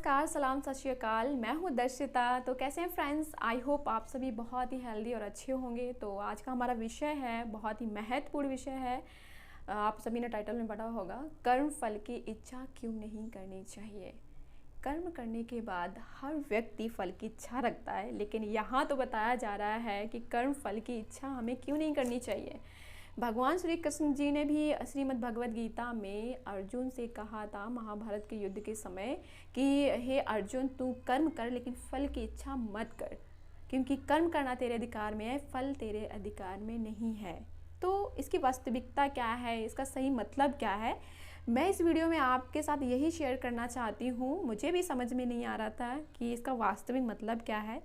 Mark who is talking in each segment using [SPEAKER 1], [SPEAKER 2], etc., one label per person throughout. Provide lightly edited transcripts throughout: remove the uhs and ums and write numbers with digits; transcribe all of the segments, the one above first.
[SPEAKER 1] नमस्कार, सलाम, सत श्री अकाल। मैं हूँ दर्शिता। तो कैसे हैं फ्रेंड्स? आई होप आप सभी बहुत ही हेल्दी और अच्छे होंगे। तो आज का हमारा विषय है, बहुत ही महत्वपूर्ण विषय है। आप सभी ने टाइटल में पढ़ा होगा, कर्म फल की इच्छा क्यों नहीं करनी चाहिए। कर्म करने के बाद हर व्यक्ति फल की इच्छा रखता है, लेकिन यहाँ तो बताया जा रहा है कि कर्म फल की इच्छा हमें क्यों नहीं करनी चाहिए। भगवान श्री कृष्ण जी ने भी श्रीमद् भगवद गीता में अर्जुन से कहा था, महाभारत के युद्ध के समय, कि हे अर्जुन, तू कर्म कर लेकिन फल की इच्छा मत कर, क्योंकि कर्म करना तेरे अधिकार में है, फल तेरे अधिकार में नहीं है। तो इसकी वास्तविकता क्या है, इसका सही मतलब क्या है, मैं इस वीडियो में आपके साथ यही शेयर करना चाहती हूँ। मुझे भी समझ में नहीं आ रहा था कि इसका वास्तविक मतलब क्या है।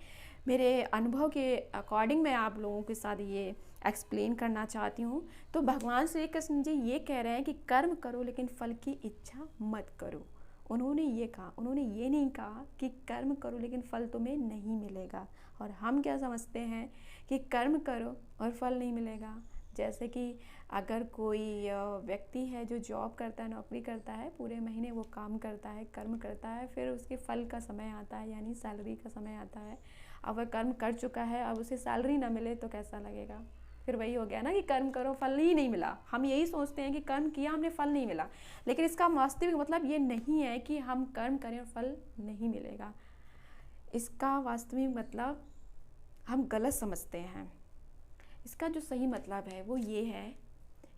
[SPEAKER 1] मेरे अनुभव के अकॉर्डिंग मैं आप लोगों के साथ ये एक्सप्लेन करना चाहती हूँ। तो भगवान श्री कृष्ण जी ये कह रहे हैं कि कर्म करो लेकिन फल की इच्छा मत करो। उन्होंने ये कहा, उन्होंने ये नहीं कहा कि कर्म करो लेकिन फल तुम्हें नहीं मिलेगा। और हम क्या समझते हैं कि कर्म करो और फल नहीं मिलेगा। जैसे कि अगर कोई व्यक्ति है जो जॉब करता है, नौकरी करता है, पूरे महीने वो काम करता है, कर्म करता है, फिर उसके फल का समय आता है, यानी सैलरी का समय आता है। अब वह कर्म कर चुका है, अब उसे सैलरी ना मिले तो कैसा लगेगा। फिर वही हो गया ना कि कर्म करो, फल ही नहीं मिला। हम यही सोचते हैं कि कर्म किया, हमने फल नहीं मिला, लेकिन इसका वास्तविक मतलब ये नहीं है कि हम कर्म करें और फल नहीं मिलेगा। इसका वास्तविक मतलब हम गलत समझते हैं। इसका जो सही मतलब है वो ये है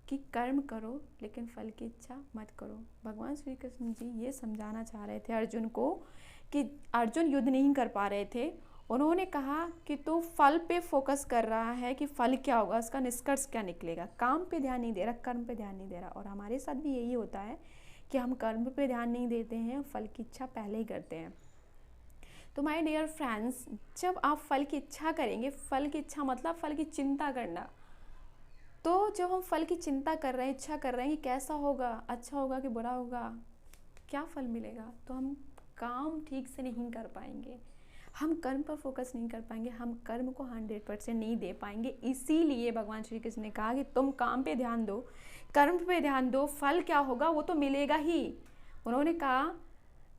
[SPEAKER 1] कि कर्म करो लेकिन फल की इच्छा मत करो। भगवान श्री कृष्ण जी ये समझाना चाह रहे थे अर्जुन को कि अर्जुन युद्ध नहीं कर पा रहे थे। उन्होंने कहा कि तू फल पे फोकस कर रहा है कि फल क्या होगा, उसका निष्कर्ष क्या निकलेगा। काम पे ध्यान नहीं दे रहा, कर्म पे ध्यान नहीं दे रहा। और हमारे साथ भी यही होता है कि हम कर्म पे ध्यान नहीं देते हैं, फल की इच्छा पहले ही करते हैं। तो माय डियर फ्रेंड्स, जब आप फल की इच्छा करेंगे, फल की इच्छा मतलब फल की चिंता करना, तो जब हम फल की चिंता कर रहे हैं, इच्छा कर रहे हैं कि कैसा होगा, अच्छा होगा कि बुरा होगा, क्या फल मिलेगा, तो हम काम ठीक से नहीं कर पाएंगे, हम कर्म पर फोकस नहीं कर पाएंगे, हम कर्म को 100% नहीं दे पाएंगे। इसीलिए भगवान श्री कृष्ण ने कहा कि तुम काम पे ध्यान दो, कर्म पे ध्यान दो, फल क्या होगा वो तो मिलेगा ही। उन्होंने कहा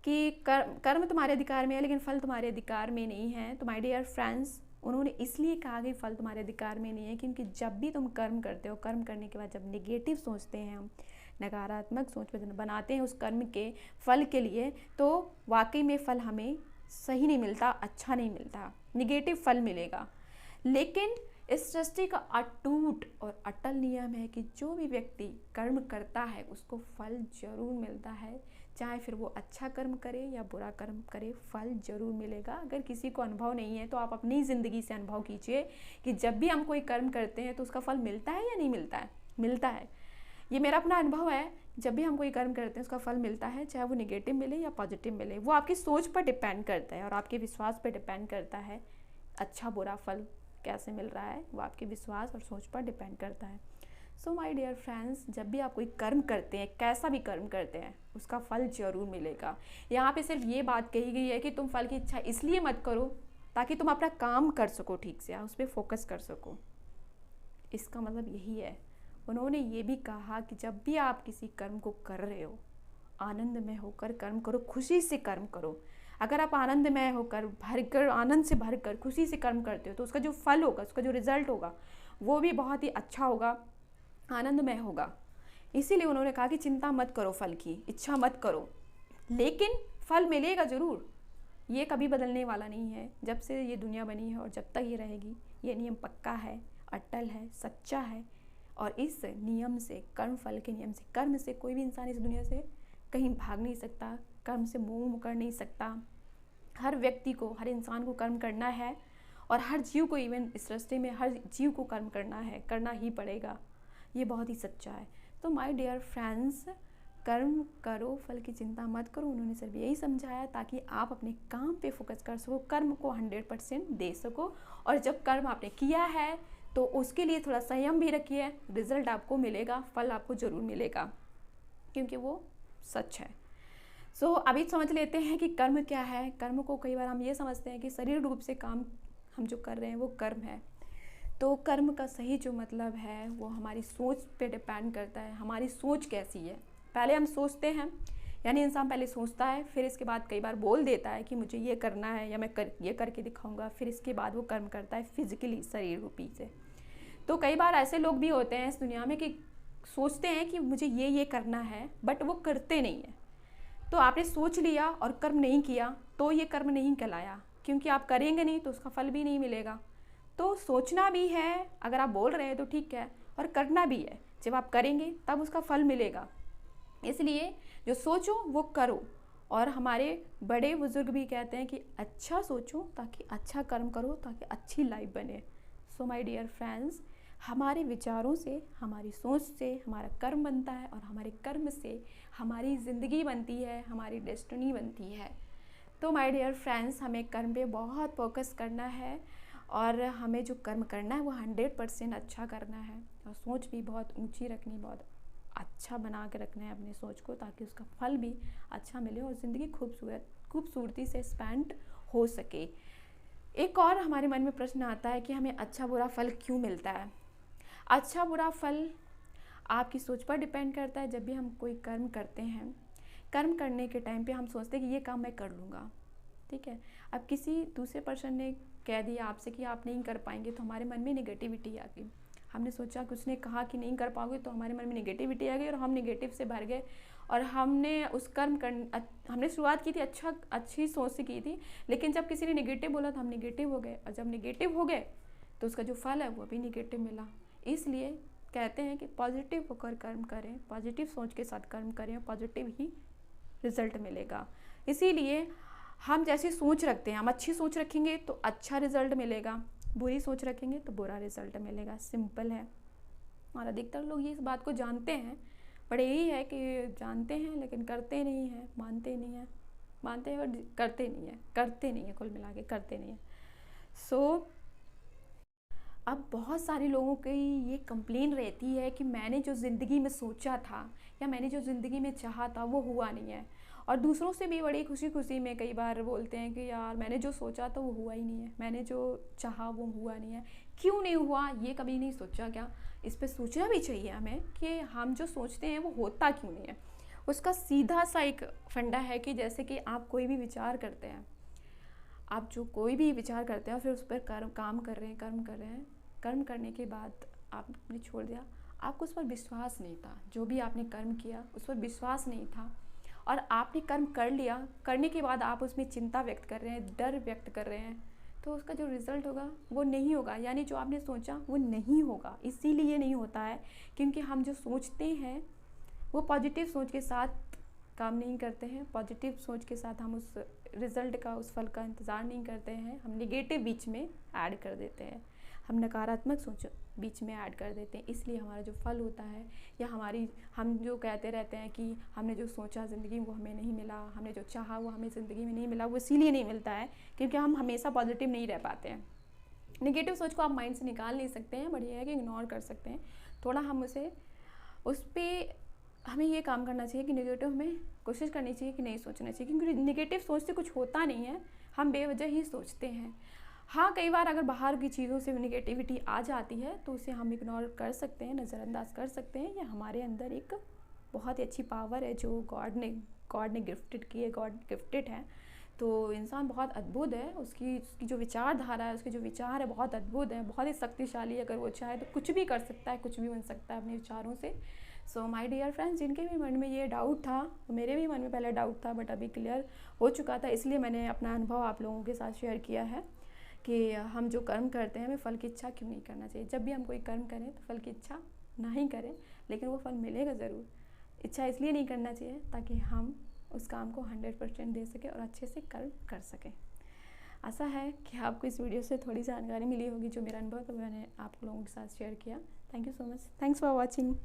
[SPEAKER 1] कि कर्म तुम्हारे अधिकार में है लेकिन फल तुम्हारे अधिकार में नहीं है। तो माय डियर फ्रेंड्स, उन्होंने इसलिए कहा कि फल तुम्हारे अधिकार में नहीं है क्योंकि जब भी तुम कर्म करते हो, कर्म करने के बाद जब नेगेटिव सोचते हैं, हम नकारात्मक सोच बनाते हैं उस कर्म के फल के लिए, तो वाकई में फल हमें सही नहीं मिलता, अच्छा नहीं मिलता, निगेटिव फल मिलेगा। लेकिन इस सृष्टि का अटूट और अटल नियम है कि जो भी व्यक्ति कर्म करता है उसको फल जरूर मिलता है। चाहे फिर वो अच्छा कर्म करे या बुरा कर्म करे, फल जरूर मिलेगा। अगर किसी को अनुभव नहीं है तो आप अपनी ज़िंदगी से अनुभव कीजिए कि जब भी हम कोई कर्म करते हैं तो उसका फल मिलता है या नहीं मिलता है। मिलता है, ये मेरा अपना अनुभव है। जब भी हम कोई कर्म करते हैं उसका फल मिलता है, चाहे वो नेगेटिव मिले या पॉजिटिव मिले। वो आपकी सोच पर डिपेंड करता है और आपके विश्वास पर डिपेंड करता है। अच्छा बुरा फल कैसे मिल रहा है वो आपके विश्वास और सोच पर डिपेंड करता है। सो माय डियर फ्रेंड्स, जब भी आप कोई कर्म करते हैं, कैसा भी कर्म करते हैं, उसका फल जरूर मिलेगा। यहाँ पे सिर्फ ये बात कही गई है कि तुम फल की इच्छा इसलिए मत करो ताकि तुम अपना काम कर सको, ठीक से उस पर फोकस कर सको। इसका मतलब यही है। उन्होंने ये भी कहा कि जब भी आप किसी कर्म को कर रहे हो, आनंद में होकर कर्म करो, खुशी से कर्म करो। अगर आप आनंद में होकर, भरकर, आनंद से भरकर, खुशी से कर्म करते हो तो उसका जो फल होगा, उसका जो रिजल्ट होगा वो भी बहुत ही अच्छा होगा, आनंदमय होगा। इसीलिए उन्होंने कहा कि चिंता मत करो, फल की इच्छा मत करो, लेकिन फल मिलेगा ज़रूर। ये कभी बदलने वाला नहीं है। जब से ये दुनिया बनी है और जब तक ये रहेगी, ये नियम पक्का है, अटल है, सच्चा है। और इस नियम से, कर्म फल के नियम से, कर्म से कोई भी इंसान इस दुनिया से कहीं भाग नहीं सकता, कर्म से मोह मुकर नहीं सकता। हर व्यक्ति को, हर इंसान को कर्म करना है और हर जीव को, इवन इस सृष्टि में हर जीव को कर्म करना है, करना ही पड़ेगा। ये बहुत ही सच्चा है। तो माय डियर फ्रेंड्स, कर्म करो, फल की चिंता मत करो। उन्होंने सिर्फ यही समझाया ताकि आप अपने काम पे फोकस कर सको, कर्म को 100% दे सको। और जब कर्म आपने किया है तो उसके लिए थोड़ा संयम भी रखिए, रिजल्ट आपको मिलेगा, फल आपको ज़रूर मिलेगा, क्योंकि वो सच है। सो अभी समझ लेते हैं कि कर्म क्या है। कर्म को कई बार हम ये समझते हैं कि शरीर रूप से काम हम जो कर रहे हैं वो कर्म है। तो कर्म का सही जो मतलब है वो हमारी सोच पे डिपेंड करता है, हमारी सोच कैसी है। पहले हम सोचते हैं यानी इंसान पहले सोचता है, फिर इसके बाद कई बार बोल देता है कि मुझे ये करना है या मैं ये करके दिखाऊंगा, फिर इसके बाद वो कर्म करता है फिजिकली, शरीर रूपी से। तो कई बार ऐसे लोग भी होते हैं इस दुनिया में कि सोचते हैं कि मुझे ये करना है, बट वो करते नहीं है। तो आपने सोच लिया और कर्म नहीं किया तो ये कर्म नहीं कहलाया, क्योंकि आप करेंगे नहीं तो उसका फल भी नहीं मिलेगा। तो सोचना भी है, अगर आप बोल रहे हैं तो ठीक है, और करना भी है। जब आप करेंगे तब उसका फल मिलेगा। इसलिए जो सोचो वो करो। और हमारे बड़े बुजुर्ग भी कहते हैं कि अच्छा सोचो ताकि अच्छा कर्म करो, ताकि अच्छी लाइफ बने। सो माय डियर फ्रेंड्स, हमारे विचारों से, हमारी सोच से हमारा कर्म बनता है, और हमारे कर्म से हमारी ज़िंदगी बनती है, हमारी डेस्टिनी बनती है। तो माय डियर फ्रेंड्स, हमें कर्म पे बहुत फोकस करना है, और हमें जो कर्म करना है वो 100% अच्छा करना है, और सोच भी बहुत ऊंची रखनी, बहुत अच्छा बना के रखना है अपनी सोच को, ताकि उसका फल भी अच्छा मिले और ज़िंदगी खूबसूरती से स्पेंड हो सके। एक और हमारे मन में प्रश्न आता है कि हमें अच्छा बुरा फल क्यों मिलता है। अच्छा बुरा फल आपकी सोच पर डिपेंड करता है। जब भी हम कोई कर्म करते हैं, कर्म करने के टाइम पे हम सोचते हैं कि ये काम मैं कर लूँगा, ठीक है। अब किसी दूसरे पर्सन ने कह दिया आपसे कि आप नहीं कर पाएंगे, तो हमारे मन में नेगेटिविटी आ गई। हमने सोचा कि उसने कहा कि नहीं कर पाओगे, तो हमारे मन में नेगेटिविटी आ गई और हम नेगेटिव से भर गए, और हमने उस हमने शुरुआत की थी अच्छी सोच से की थी, लेकिन जब किसी ने नेगेटिव बोला तो हम नेगेटिव हो गए, और जब नेगेटिव हो गए तो उसका जो फल है वो भी नेगेटिव मिला। इसलिए कहते हैं कि पॉजिटिव होकर कर्म करें, पॉजिटिव सोच के साथ कर्म करें, पॉजिटिव ही रिजल्ट मिलेगा। इसीलिए हम जैसी सोच रखते हैं, हम अच्छी सोच रखेंगे तो अच्छा रिजल्ट मिलेगा, बुरी सोच रखेंगे तो बुरा रिजल्ट मिलेगा। सिंपल है। और अधिकतर लोग ये इस बात को जानते हैं, पर यही है कि जानते हैं लेकिन करते नहीं हैं, मानते नहीं हैं, मानते हैं और करते नहीं है, कुल मिला के करते नहीं है। सो अब बहुत सारे लोगों की ये कंप्लेन रहती है कि मैंने जो ज़िंदगी में सोचा था या मैंने जो ज़िंदगी में चाहा था वो हुआ नहीं है। और दूसरों से भी बड़ी खुशी खुशी में कई बार बोलते हैं कि यार मैंने जो सोचा था वो हुआ ही नहीं है, मैंने जो चाहा वो हुआ नहीं है। क्यों नहीं हुआ ये कभी नहीं सोचा क्या? इस पर सोचना भी चाहिए हमें कि हम जो सोचते हैं वो होता क्यों नहीं है। उसका सीधा सा एक फंडा है कि जैसे कि आप कोई भी विचार करते हैं, आप जो कोई भी विचार करते हैं और फिर उस पर काम कर रहे हैं, कर्म करने के बाद आपने छोड़ दिया, आपको उस पर विश्वास नहीं था, जो भी आपने कर्म किया उस पर विश्वास नहीं था, और आपने कर्म कर लिया, करने के बाद आप उसमें चिंता व्यक्त कर रहे हैं, डर व्यक्त कर रहे हैं, तो उसका जो रिज़ल्ट होगा वो नहीं होगा, यानी जो आपने सोचा वो नहीं होगा। इसीलिए नहीं होता है क्योंकि हम जो सोचते हैं वो पॉजिटिव सोच के साथ काम नहीं करते हैं, पॉजिटिव सोच के साथ हम उस रिज़ल्ट का, उस फल का इंतज़ार नहीं करते हैं, हम नेगेटिव बीच में ऐड कर देते हैं, हम नकारात्मक सोच बीच में ऐड कर देते हैं। इसलिए हमारा जो फल होता है या हम जो कहते रहते हैं कि हमने जो सोचा ज़िंदगी में वो हमें नहीं मिला, हमने जो चाहा वो हमें ज़िंदगी में नहीं मिला, वो इसीलिए नहीं मिलता है क्योंकि हम हमेशा पॉजिटिव नहीं रह पाते हैं। नेगेटिव सोच को आप माइंड से निकाल नहीं सकते हैं, बढ़िया है कि इग्नोर कर सकते हैं। थोड़ा हम उस पर हमें ये काम करना चाहिए कि नेगेटिव हमें कोशिश करनी चाहिए कि नहीं सोचना चाहिए, क्योंकि नेगेटिव सोच से कुछ होता नहीं है, हम बेवजह ही सोचते हैं। हाँ, कई बार अगर बाहर की चीज़ों से नेगेटिविटी आ जाती है तो उसे हम इग्नोर कर सकते हैं, नज़रअंदाज कर सकते हैं। या हमारे अंदर एक बहुत ही अच्छी पावर है जो गॉड ने गिफ्टेड की है, गॉड गिफ्टेड है। तो इंसान बहुत अद्भुत है, उसकी जो विचारधारा है, उसके जो विचार है बहुत अद्भुत है, बहुत ही शक्तिशाली। अगर वो चाहे तो कुछ भी कर सकता है, कुछ भी बन सकता है अपने विचारों से। सो माय डियर फ्रेंड्स, जिनके भी मन में ये डाउट था, मेरे भी मन में पहले डाउट था बट अभी क्लियर हो चुका था, इसलिए मैंने अपना अनुभव आप लोगों के साथ शेयर किया है कि हम जो कर्म करते हैं हमें फल की इच्छा क्यों नहीं करना चाहिए। जब भी हम कोई कर्म करें तो फल की इच्छा ना ही करें, लेकिन वो फल मिलेगा ज़रूर। इच्छा इसलिए नहीं करना चाहिए ताकि हम उस काम को 100% दे सकें और अच्छे से कर्म कर सकें। आशा है कि आपको इस वीडियो से थोड़ी जानकारी मिली होगी। जो मेरा अनुभव था मैंने आप लोगों के साथ शेयर किया। Thank you so much. Thanks for watching.